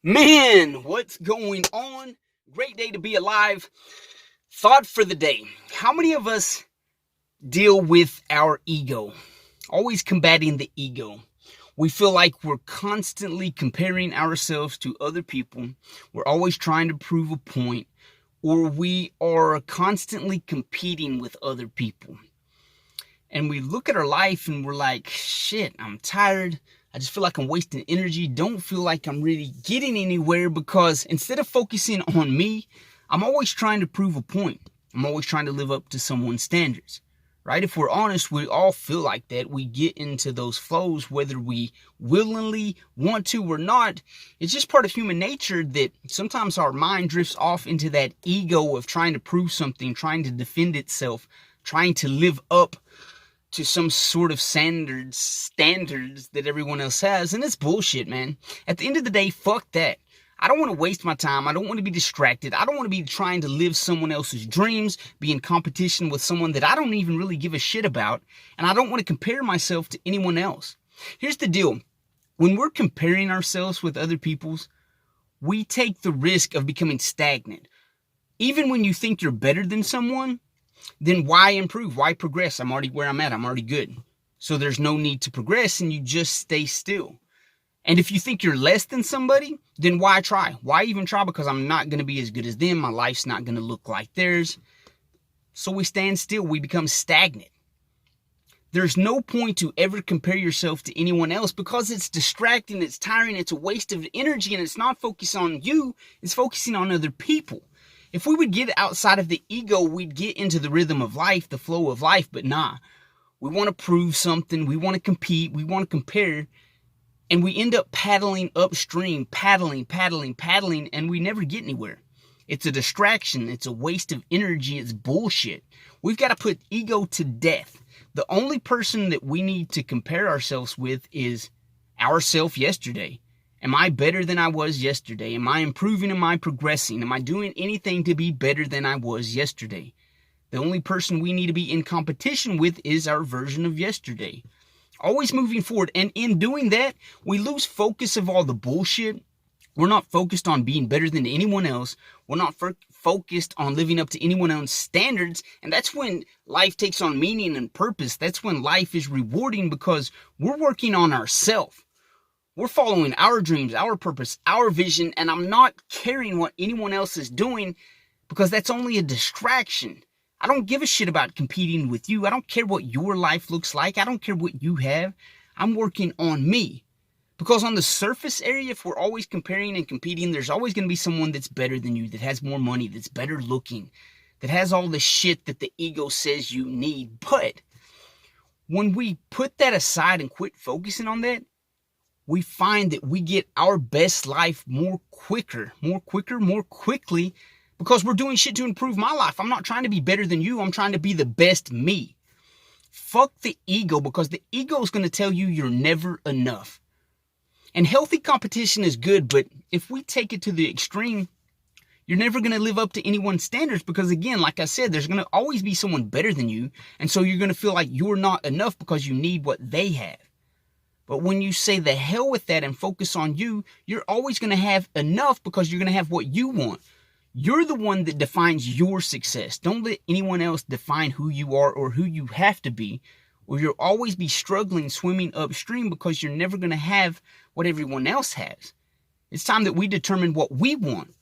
Man, what's going on? Great day to be alive. Thought for the day. How many of us deal with our ego? Always combating the ego. We feel like we're constantly comparing ourselves to other people. We're always trying to prove a point, or we are constantly competing with other people. And we look at our life and we're like, shit, I'm tired. I just feel like I'm wasting energy. Don't feel like I'm really getting anywhere because instead of focusing on me, I'm always trying to prove a point. I'm always trying to live up to someone's standards, right? If we're honest, we all feel like that. We get into those flows, whether we willingly want to or not. It's just part of human nature that sometimes our mind drifts off into that ego of trying to prove something, trying to defend itself, trying to live up to some sort of standards that everyone else has. And it's bullshit, man. At the end of the day, fuck that. I don't want to waste my time. I don't want to be distracted. I don't want to be trying to live someone else's dreams, be in competition with someone that I don't even really give a shit about. And I don't want to compare myself to anyone else. Here's the deal. When we're comparing ourselves with other people's, we take the risk of becoming stagnant. Even when you think you're better than someone, then why improve? Why progress? I'm already where I'm at. I'm already good. So there's no need to progress and you just stay still. And if you think you're less than somebody, then why try? Why even try? Because I'm not going to be as good as them. My life's not going to look like theirs. So we stand still. We become stagnant. There's no point to ever compare yourself to anyone else because it's distracting, it's tiring, it's a waste of energy, and it's not focusing on you, it's focusing on other people. If we would get outside of the ego, we'd get into the rhythm of life, the flow of life, but nah. We want to prove something, we want to compete, we want to compare, and we end up paddling upstream, paddling, and we never get anywhere. It's a distraction, it's a waste of energy, it's bullshit. We've got to put ego to death. The only person that we need to compare ourselves with is ourself yesterday. Am I better than I was yesterday? Am I improving? Am I progressing? Am I doing anything to be better than I was yesterday? The only person we need to be in competition with is our version of yesterday. Always moving forward. And in doing that, we lose focus of all the bullshit. We're not focused on being better than anyone else. We're not focused on living up to anyone else's standards. And that's when life takes on meaning and purpose. That's when life is rewarding because we're working on ourselves. We're following our dreams, our purpose, our vision, and I'm not caring what anyone else is doing because that's only a distraction. I don't give a shit about competing with you. I don't care what your life looks like. I don't care what you have. I'm working on me. Because on the surface area, if we're always comparing and competing, there's always going to be someone that's better than you, that has more money, that's better looking, that has all the shit that the ego says you need. But when we put that aside and quit focusing on that, we find that we get our best life more quickly, because we're doing shit to improve my life. I'm not trying to be better than you. I'm trying to be the best me. Fuck the ego, because the ego is going to tell you you're never enough. And healthy competition is good, but if we take it to the extreme, you're never going to live up to anyone's standards because, again, like I said, there's going to always be someone better than you. And so you're going to feel like you're not enough because you need what they have. But when you say the hell with that and focus on you, you're always going to have enough because you're going to have what you want. You're the one that defines your success. Don't let anyone else define who you are or who you have to be, or you'll always be struggling swimming upstream because you're never going to have what everyone else has. It's time that we determine what we want.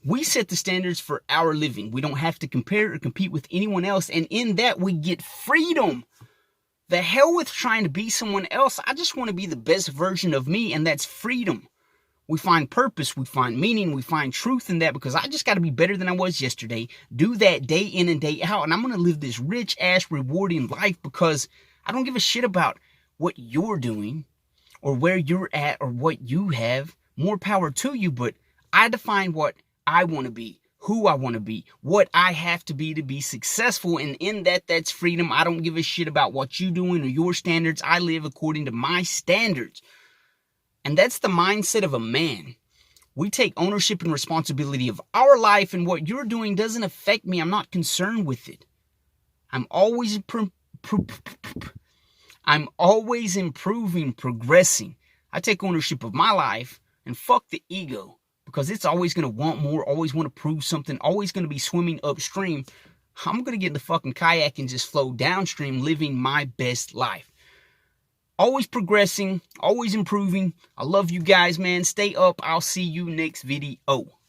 We set the standards for our living. We don't have to compare or compete with anyone else, and in that we get freedom. The hell with trying to be someone else. I just want to be the best version of me, and that's freedom. We find purpose, we find meaning, we find truth in that because I just got to be better than I was yesterday. Do that day in and day out, and I'm going to live this rich-ass, rewarding life because I don't give a shit about what you're doing or where you're at or what you have. More power to you, but I define what I want to be, who I want to be, what I have to be successful. And in that, that's freedom. I don't give a shit about what you're doing or your standards. I live according to my standards. And that's the mindset of a man. We take ownership and responsibility of our life, and what you're doing doesn't affect me. I'm not concerned with it. I'm always improving, progressing. I take ownership of my life, and fuck the ego. because it's always going to want more, always want to prove something, always going to be swimming upstream. I'm going to get in the fucking kayak and just flow downstream, living my best life. Always progressing, always improving. I love you guys, man. Stay up. I'll see you next video.